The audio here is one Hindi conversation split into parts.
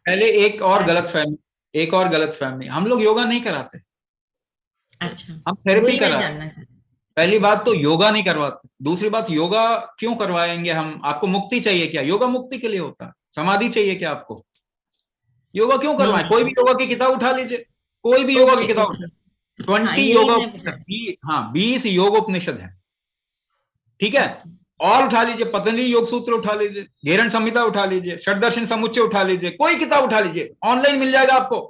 पहले एक और गलत फहमी, हम लोग योगा नहीं कराते, अच्छा, हम थेरेपी वही मैं कराते। जानना चाहती पहली बात तो हूँ। योगा नहीं करवाते, दूसरी बात योगा क्यों करवाएंगे हम? आपको मुक्ति चाहिए क्या? योगा मुक्ति के लिए होता है। समाधि चाहिए क्या आपको? योगा क्यों नहीं करवाएं? कोई भी नहीं। योगा की किताब उठा लीजिए, कोई भी योगा की ओके किताब ओके। उठा, हाँ 20 यही योगा मैं पूछा। उपनिषद, हाँ 20 योग उपनिषद है, ठीक है। ओके। और उठा लीजिए, पतंजलि योग सूत्र उठा लीजिए, घेरण संहिता उठा लीजिए, षटदर्शन समुच्चय उठा लीजिए, कोई किताब उठा लीजिए, ऑनलाइन मिल जाएगा आपको,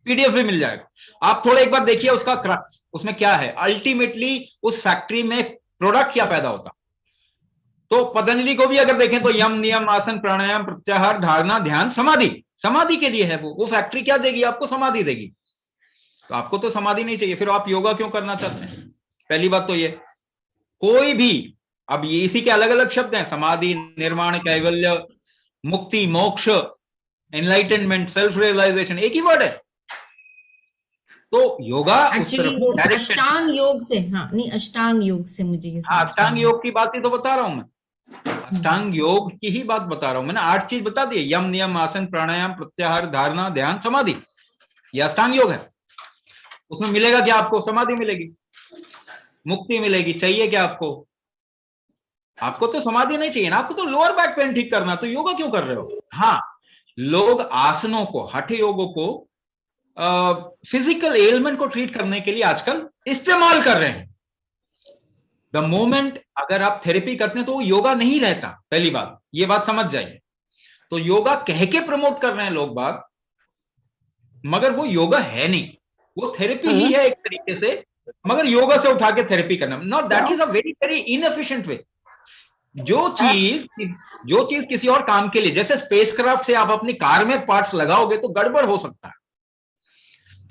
पीडीएफ भी मिल जाएगा। आप थोड़ा एक बार देखिए उसका क्रक्स, उसमें क्या है अल्टीमेटली, उस फैक्ट्री में प्रोडक्ट क्या पैदा होता। तो पतंजलि को भी अगर देखें तो यम नियम आसन प्राणायाम प्रत्याहार धारणा ध्यान समाधि, समाधि के लिए है वो फैक्ट्री क्या देगी आपको? समाधि देगी। तो आपको तो समाधि नहीं चाहिए, फिर आप योगा क्यों करना चाहते हैं? पहली बात तो ये, कोई भी, अब ये इसी के अलग अलग शब्द हैं, समाधि, निर्वाण, कैवल्य, मुक्ति, मोक्ष, एनलाइटनमेंट, सेल्फ रियलाइजेशन, एक ही वर्ड है। तो योगा उस एक्चुअली तरफ वो डायरेक्टेड। अष्टांग योग से, हाँ नहीं, अष्टांग योग से मुझे ये हाँ, समझ में अष्टांग आया। योग की बात ही तो बता रहा हूं मैं, हम्म। अष्टांग योग की ही बात बता रहा हूं। मैंने 8 चीज बता दी, यम नियम आसन प्राणायाम प्रत्याहार धारणा ध्यान समाधि, ये अष्टांग योग है। उसमें मिलेगा क्या आपको? समाधि मिलेगी, मुक्ति मिलेगी। चाहिए क्या आपको? आपको तो समाधि नहीं चाहिए ना, आपको तो लोअर बैक पेन ठीक करना, तो योगा क्यों कर रहे हो? हाँ, लोग आसनों को, हठ योगों को फिजिकल एलिमेंट को ट्रीट करने के लिए आजकल इस्तेमाल कर रहे हैं। द मोमेंट अगर आप थेरेपी करते हैं तो वो योगा नहीं रहता, पहली बात ये बात समझ जाइए। तो योगा कह के प्रमोट कर रहे हैं लोग बाग, मगर वो योगा है नहीं, वो थेरेपी ही है एक तरीके से, मगर योगा से उठा के थेरेपी करना, not, that is a very very inefficient way. जो चीज जो चीज किसी और काम के लिए, जैसे स्पेसक्राफ्ट से आप अपनी कार में पार्ट्स लगाओगे तो गड़बड़ हो सकता है,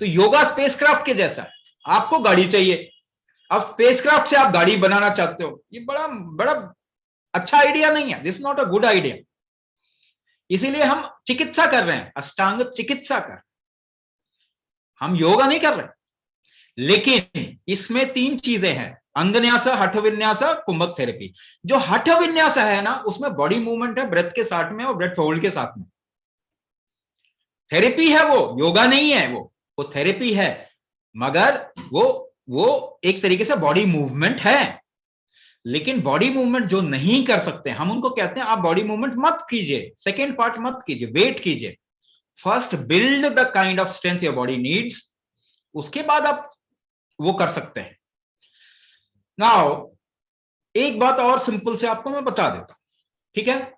तो योगा स्पेसक्राफ्ट के जैसा है। आपको गाड़ी चाहिए, अब स्पेसक्राफ्ट से आप गाड़ी बनाना चाहते हो, ये बड़ा बड़ा अच्छा आइडिया नहीं है, this not a good idea. इसीलिए हम चिकित्सा कर रहे हैं, अष्टांग चिकित्सा कर, हम योगा नहीं कर रहे। लेकिन इसमें 3 चीजें हैं, अंगन्यास, हठ विन्यास, कुंभक थेरेपी। जो हठ विन्यास है ना, उसमें बॉडी मूवमेंट है ब्रेथ के साथ में और ब्रेथ होल्ड के साथ में, थेरेपी है वो, योगा नहीं है वो थेरेपी है, मगर वो एक तरीके से बॉडी मूवमेंट है। लेकिन बॉडी मूवमेंट जो नहीं कर सकते, हम उनको कहते हैं आप बॉडी मूवमेंट मत कीजिए, सेकेंड पार्ट मत कीजिए, वेट कीजिए, first build the kind of strength your body needs, उसके बाद आप वो कर सकते हैं। नाउ एक बात और सिंपल से आपको मैं बता देता हूं, ठीक है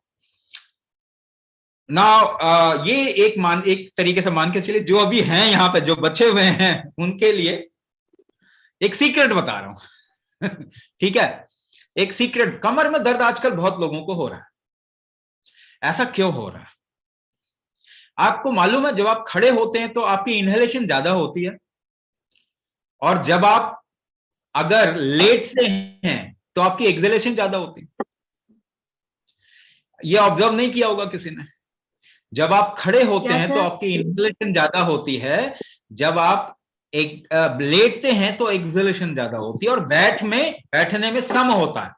ना। ये एक तरीके से मान के चलिए, जो अभी हैं यहां पे जो बचे हुए हैं उनके लिए एक सीक्रेट बता रहा हूं ठीक है, एक सीक्रेट, कमर में दर्द आजकल बहुत लोगों को हो रहा है। ऐसा क्यों हो रहा है? आपको मालूम है, जब आप खड़े होते हैं तो आपकी इनहेलेशन ज्यादा होती है, और जब आप अगर लेट से हैं तो आपकी एक्सहेलेशन ज्यादा होती है। ये ऑब्जर्व नहीं किया होगा किसी ने? जब आप खड़े होते क्या हैं तो सर? आपकी इनहेलेशन ज्यादा होती है, जब आप एक लेटते हैं तो एक्सहेलेशन ज्यादा होती है, और बैठने में सम होता है।